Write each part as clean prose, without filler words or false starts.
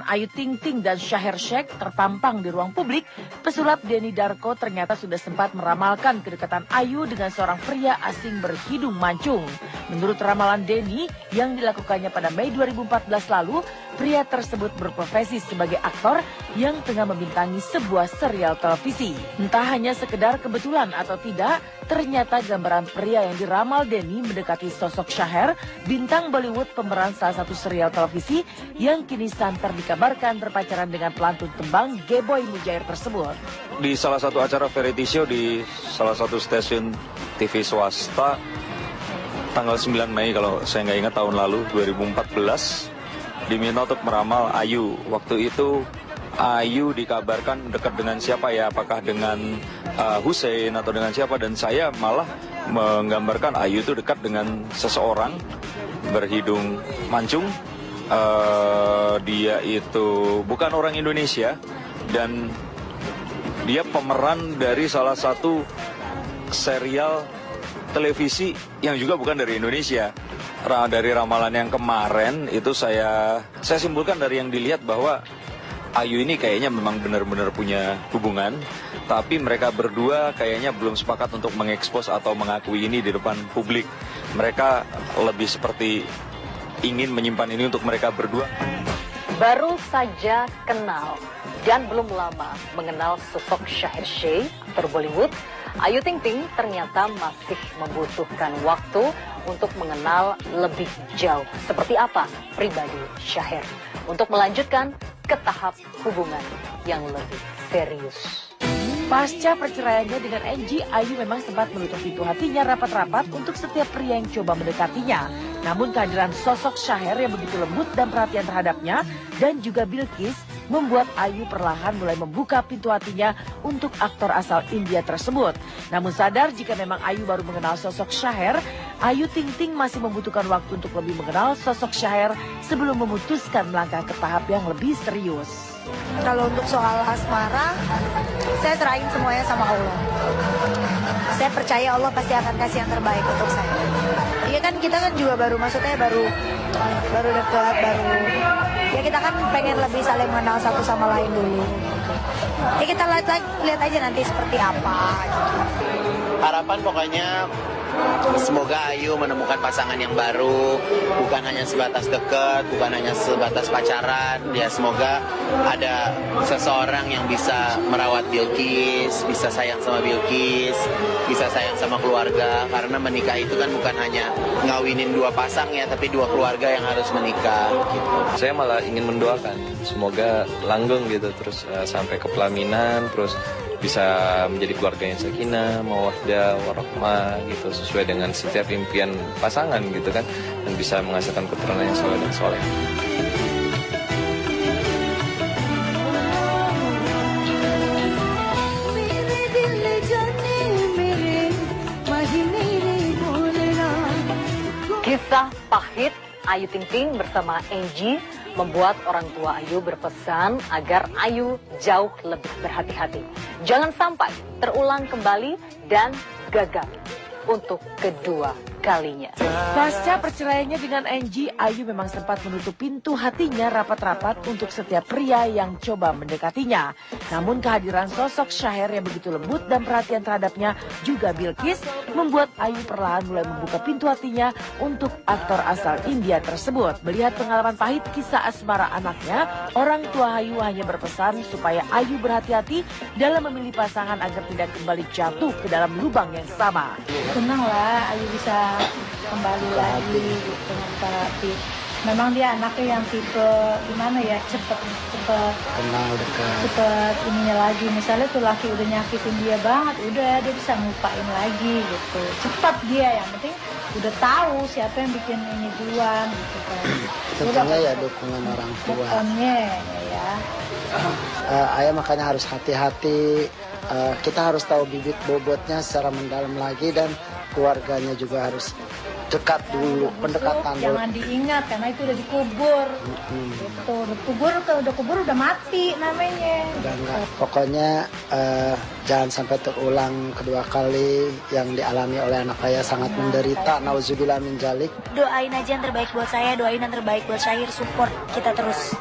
Ayu Ting Ting dan Shaher Sheikh terpampang di ruang publik, pesulap Denny Darko ternyata sudah sempat meramalkan kedekatan Ayu dengan seorang pria asing berhidung mancung. Menurut ramalan Denny yang dilakukannya pada Mei 2014 lalu, pria tersebut berprofesi sebagai aktor yang tengah membintangi sebuah serial televisi. Entah hanya sekedar kebetulan atau tidak, ternyata gambaran pria yang diramal Denny mendekati sosok Shaher, bintang Bollywood pemeran salah satu serial televisi yang kini santer dikabarkan berpacaran dengan pelantun tembang G-Boy Mujair tersebut. Di salah satu acara variety show di salah satu stasiun TV swasta tanggal 9 Mei kalau saya nggak ingat tahun lalu 2014 diminta untuk meramal Ayu. Waktu itu Ayu dikabarkan dekat dengan siapa ya, apakah dengan Hussein atau dengan siapa, dan saya malah menggambarkan Ayu itu dekat dengan seseorang berhidung mancung. Dia itu bukan orang Indonesia dan dia pemeran dari salah satu serial televisi yang juga bukan dari Indonesia. Dari ramalan yang kemarin itu saya simpulkan dari yang dilihat bahwa Ayu ini kayaknya memang benar-benar punya hubungan, tapi mereka berdua kayaknya belum sepakat untuk mengekspos atau mengakui ini di depan publik. Mereka lebih seperti ingin menyimpan ini untuk mereka berdua. Baru saja kenal dan belum lama mengenal sosok Shaher Sheikh, aktor Bollywood, Ayu Ting Ting ternyata masih membutuhkan waktu untuk mengenal lebih jauh seperti apa pribadi Shaher untuk melanjutkan ke tahap hubungan yang lebih serius. Pasca perceraiannya dengan Angie, Ayu memang sempat menutup pintu hatinya rapat-rapat untuk setiap pria yang coba mendekatinya. Namun kehadiran sosok Shaher yang begitu lembut dan perhatian terhadapnya dan juga Bilkis membuat Ayu perlahan mulai membuka pintu hatinya untuk aktor asal India tersebut. Namun sadar jika memang Ayu baru mengenal sosok Shaher, Ayu Ting Ting masih membutuhkan waktu untuk lebih mengenal sosok Shaher sebelum memutuskan melangkah ke tahap yang lebih serius. Kalau untuk soal asmara, saya serahin semuanya sama Allah. Saya percaya Allah pasti akan kasih yang terbaik untuk saya. Iya kan, kita kan juga baru dekat, ya kita kan pengen lebih saling mengenal satu sama lain dulu. Ya kita lihat aja nanti seperti apa. Harapan pokoknya semoga Ayu menemukan pasangan yang baru, bukan hanya sebatas dekat, bukan hanya sebatas pacaran. Ya semoga ada seseorang yang bisa merawat Bilkis, bisa sayang sama Bilkis, bisa sayang sama keluarga. Karena menikah itu kan bukan hanya ngawinin dua pasang ya, tapi dua keluarga yang harus menikah gitu. Saya malah ingin mendoakan semoga langgeng gitu, terus sampai ke pelaminan, terus bisa menjadi keluarga yang sakinah, mawaddah, warahmah gitu, sesuai dengan setiap impian pasangan gitu kan, dan bisa menghasilkan keturunan yang soleh dan soleh. Kisah pahit Ayu Ting Ting bersama Angie membuat orang tua Ayu berpesan agar Ayu jauh lebih berhati-hati. Jangan sampai terulang kembali dan gagal untuk kedua kalinya. Pasca perceraiannya dengan Angie, Ayu memang sempat menutup pintu hatinya rapat-rapat untuk setiap pria yang coba mendekatinya. Namun kehadiran sosok Shaher yang begitu lembut dan perhatian terhadapnya, juga Bilkis, membuat Ayu perlahan mulai membuka pintu hatinya untuk aktor asal India tersebut. Melihat pengalaman pahit kisah asmara anaknya, orang tua Ayu hanya berpesan supaya Ayu berhati-hati dalam memilih pasangan agar tidak kembali jatuh ke dalam lubang yang sama. Tenanglah, Ayu bisa kembali lagi gitu, tapi memang dia anaknya yang tipe gimana ya, cepet Kenal dekat. cepet ininya lagi. Misalnya tuh laki udah nyakitin dia banget, udah dia bisa ngupain lagi gitu. Cepat dia, yang penting udah tahu siapa yang bikin ini duluan gitu kan. Tentunya ya dukungan orang tua. Dukungannya ya. Ayah makanya harus hati-hati. Kita harus tahu bibit bobotnya secara mendalam lagi, dan keluarganya juga harus dekat dulu, pendekatan dulu. Jangan diingat karena itu udah dikubur. Gitu, udah kubur udah mati namanya. Dan pokoknya jangan sampai terulang kedua kali yang dialami oleh anak saya, sangat menderita. Nauzubillah min dzalik. Doain aja yang terbaik buat saya, doain yang terbaik buat Shaher, support kita terus.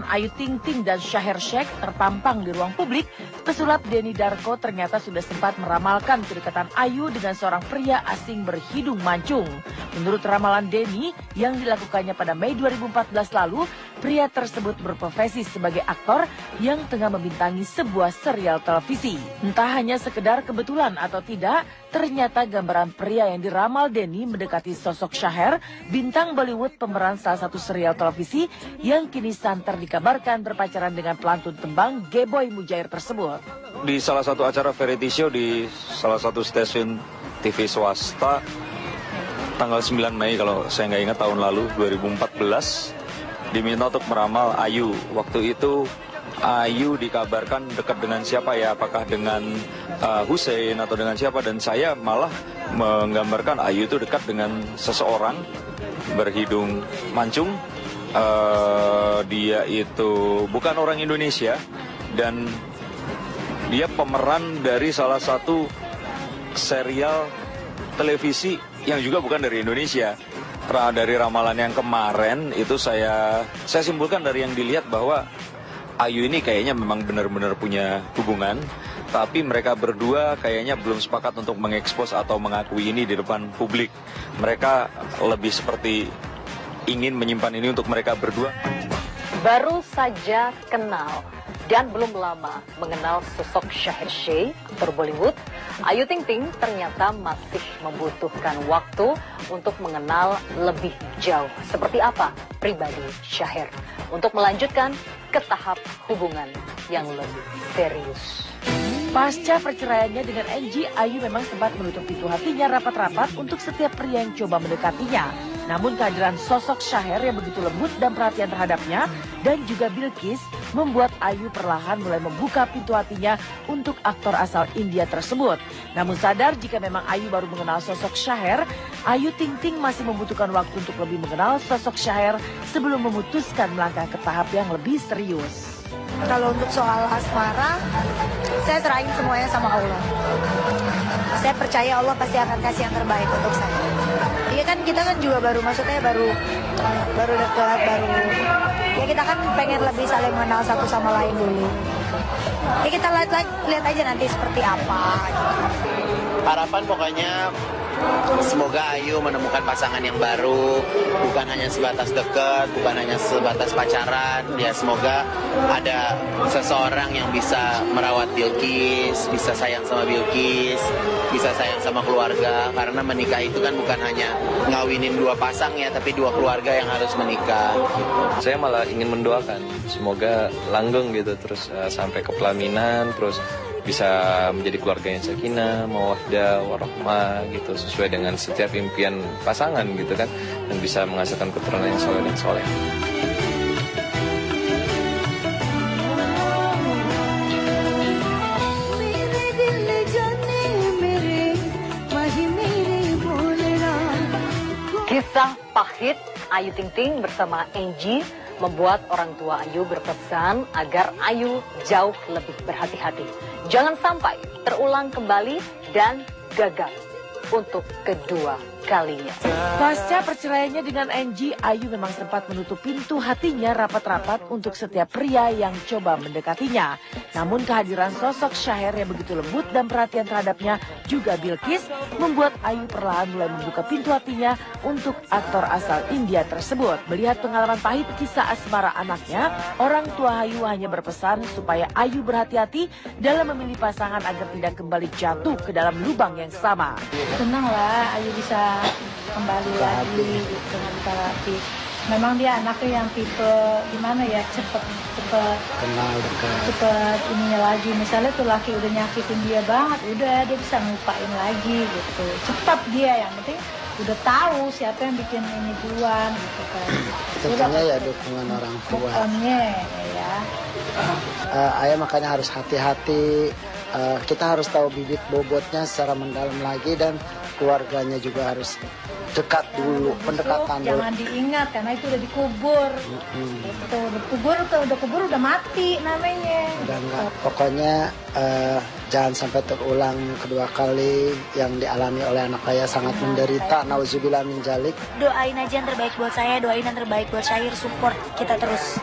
Ayu Ting Ting dan Shaher Sheikh terpampang di ruang publik, pesulap Denny Darko ternyata sudah sempat meramalkan kedekatan Ayu dengan seorang pria asing berhidung mancung. Menurut ramalan Denny yang dilakukannya pada Mei 2014 lalu, pria tersebut berprofesi sebagai aktor yang tengah membintangi sebuah serial televisi. Entah hanya sekedar kebetulan atau tidak, ternyata gambaran pria yang diramal Denny mendekati sosok Shaher, bintang Bollywood pemeran salah satu serial televisi yang kini santer dikabarkan berpacaran dengan pelantun tembang G-Boy Mujair tersebut. Di salah satu acara variety show di salah satu stasiun TV swasta, tanggal 9 Mei kalau saya nggak ingat tahun lalu, 2014, diminta untuk meramal Ayu. Waktu itu Ayu dikabarkan dekat dengan siapa ya, apakah dengan Hussein atau dengan siapa, dan saya malah menggambarkan Ayu itu dekat dengan seseorang berhidung mancung. Dia itu bukan orang Indonesia dan dia pemeran dari salah satu serial televisi yang juga bukan dari Indonesia. Dari ramalan yang kemarin itu saya simpulkan dari yang dilihat bahwa Ayu ini kayaknya memang benar-benar punya hubungan, tapi mereka berdua kayaknya belum sepakat untuk mengekspos atau mengakui ini di depan publik. Mereka lebih seperti ingin menyimpan ini untuk mereka berdua. Baru saja kenal dan belum lama mengenal sosok Shaher Sheikh, aktor Bollywood, Ayu Ting Ting ternyata masih membutuhkan waktu untuk mengenal lebih jauh seperti apa pribadi Shaher untuk melanjutkan ke tahap hubungan yang lebih serius. Pasca perceraiannya dengan Angie, Ayu memang sempat menutup pintu hatinya rapat-rapat untuk setiap pria yang coba mendekatinya. Namun kehadiran sosok Shaher yang begitu lembut dan perhatian terhadapnya dan juga Bilkis membuat Ayu perlahan mulai membuka pintu hatinya untuk aktor asal India tersebut. Namun sadar jika memang Ayu baru mengenal sosok Shaher, Ayu Ting Ting masih membutuhkan waktu untuk lebih mengenal sosok Shaher sebelum memutuskan melangkah ke tahap yang lebih serius. Kalau untuk soal asmara, saya serahin semuanya sama Allah. Saya percaya Allah pasti akan kasih yang terbaik untuk saya. Iya kan, kita kan juga baru, maksudnya baru dekat, ya kita kan pengen lebih saling mengenal satu sama lain dulu. Ya kita lihat aja nanti seperti apa. Harapan pokoknya semoga Ayu menemukan pasangan yang baru, bukan hanya sebatas dekat, bukan hanya sebatas pacaran. Ya semoga ada seseorang yang bisa merawat Bilkis, bisa sayang sama Bilkis, bisa sayang sama keluarga. Karena menikah itu kan bukan hanya ngawinin dua pasang ya, tapi dua keluarga yang harus menikah. Saya malah ingin mendoakan semoga langgeng gitu, terus sampai ke pelaminan, terus bisa menjadi keluarga yang sakinah, mawaddah, warahmah gitu, sesuai dengan setiap impian pasangan gitu kan, dan bisa menghasilkan keturunan yang soleh dan soleh. Kisah pahit Ayu Ting Ting bersama Angie membuat orang tua Ayu berpesan agar Ayu jauh lebih berhati-hati. Jangan sampai terulang kembali dan gagal untuk kedua kalinya. Pasca perceraiannya dengan Angie, Ayu memang sempat menutup pintu hatinya rapat-rapat untuk setiap pria yang coba mendekatinya. Namun kehadiran sosok Shaher yang begitu lembut dan perhatian terhadapnya, juga Bilkis, membuat Ayu perlahan mulai membuka pintu hatinya untuk aktor asal India tersebut. Melihat pengalaman pahit kisah asmara anaknya, orang tua Ayu hanya berpesan supaya Ayu berhati-hati dalam memilih pasangan agar tidak kembali jatuh ke dalam lubang yang sama. Senanglah Ayu bisa kembali lagi gitu, bisa lagi. Memang dia anaknya yang tipe gimana ya, cepet Kenal dekat. cepet ininya lagi. Misalnya tuh laki udah nyakitin dia banget, udah dia bisa ngupain lagi gitu. Cepat dia, yang penting udah tahu siapa yang bikin ini duluan gitu kan. Tentunya ya dukungan orang tua. Pokoknya ya. Ayah makanya harus hati-hati. Kita harus tahu bibit bobotnya secara mendalam lagi, dan keluarganya juga harus dekat dulu, pendekatan dulu. Jangan diingat karena itu udah dikubur. Gitu, udah kubur udah mati namanya. Udah enggak. Pokoknya jangan sampai terulang kedua kali yang dialami oleh anak saya, sangat menderita. Nauzubillah min dzalik. Doain aja yang terbaik buat saya, doain yang terbaik buat Shaher, support kita terus.